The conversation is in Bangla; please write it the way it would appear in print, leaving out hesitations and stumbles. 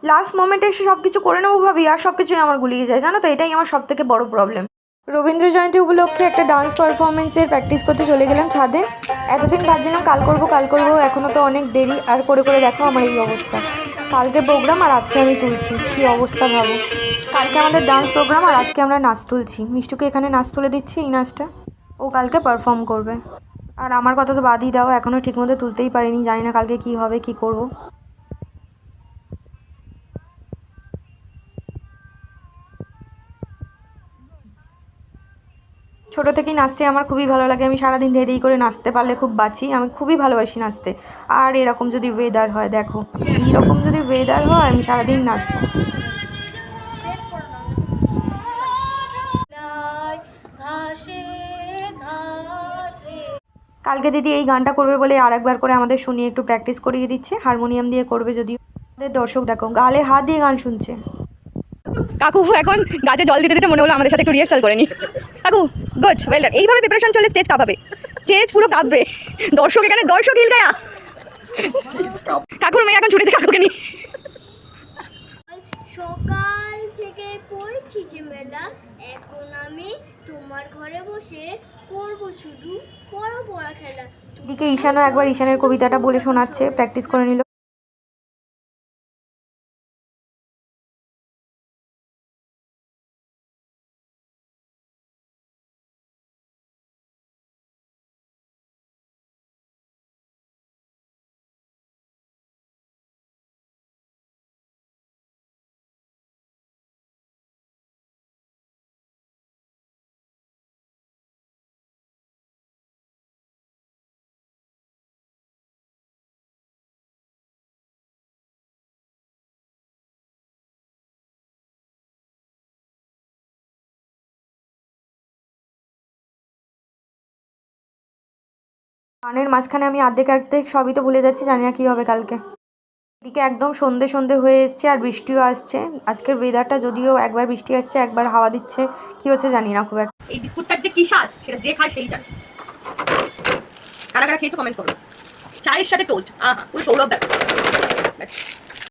লাস্ট মোমেন্টে এসে সব কিছু করে নেবো ভাবি, আর সব কিছুই আমার গুলিয়ে যায়, জানো তো, এটাই আমার সব থেকে বড় প্রবলেম। রবীন্দ্র জয়ন্তী উপলক্ষে একটা ডান্স পারফরমেন্সের প্র্যাকটিস করতে চলে গেলাম ছাদে। এতদিন ভাবছিলাম কাল করবো, এখনও তো অনেক দেরি, আর করে করে দেখো আমার এই অবস্থা। কালকে প্রোগ্রাম আর আজকে আমি তুলছি, কি অবস্থা ভাবো। কালকে আমাদের ডান্স প্রোগ্রাম আর আজকে আমরা নাচ তুলছি। মিষ্টুকে এখানে নাচ তুলে দিচ্ছি, এই নাচটা ও কালকে পারফর্ম করবে। আর আমার কথা তো বাদই দাও, এখনও ঠিকমতো তুলতেই পারিনি, জানি না কালকে কি হবে, কি করব। ছোটো থেকেই নাচতে আমার খুবই ভালো লাগে, আমি সারাদিন ধেই ধেই করে নাচতে পারলে খুব বাঁচি, আমি খুবই ভালোবাসি নাচতে। আর এরকম যদি ওয়েদার হয়, দেখো এইরকম যদি ওয়েদার হয় আমি সারাদিন নাচবো। কালকে দিদি এই গানটা করবে বলে আর একবার করে আমাদের শুনিয়ে একটু প্র্যাকটিস করিয়ে দিচ্ছে, হারমোনিয়াম দিয়ে করবে যদিও। আমাদের দর্শক দেখো গালে হাত দিয়ে গান শুনছে। কাকু এখন গাছে জল দিতে দিতে মনে হলো আমাদের সাথে একটু রিহার্সাল করে নি। কাকু গুড, ওয়েল ডান। এইভাবে প্রিপারেশন চলে স্টেজ কাঁপাবে, স্টেজ পুরো কাঁপবে, দর্শক এখানে দর্শক হিল গায়া। কাকুর মেয়ে এখন ছুটেছে কাকুকে নি। সকাল থেকে পড়ছি যে মেলা, এখন আমি তোমার ঘরে বসে করবো শুধু পড়া খেলা। দিকে ঈশানও একবার ঈশানের কবিতাটা বলে শোনাচ্ছে, প্র্যাকটিস করে নিল। গানের মাঝখানে আমি অর্ধেক অর্ধেক সবই তো ভুলে যাচ্ছি, জানি না কী হবে কালকে। এদিকে একদম সন্ধে সন্ধে হয়ে এসছে আর বৃষ্টিও আসছে। আজকের ওয়েদারটা যদিও একবার বৃষ্টি আসছে একবার হাওয়া দিচ্ছে, কি হচ্ছে জানি না খুব একটা। এই বিস্কুটটার যে কি স্বাদ সেটা যে খায় সেই জানে। কারা কারা খেয়েছো কমেন্ট করো। চায়ের সাথে টোস্ট, আহা পুরো সৌরভ ব্যাপার। ব্যাস।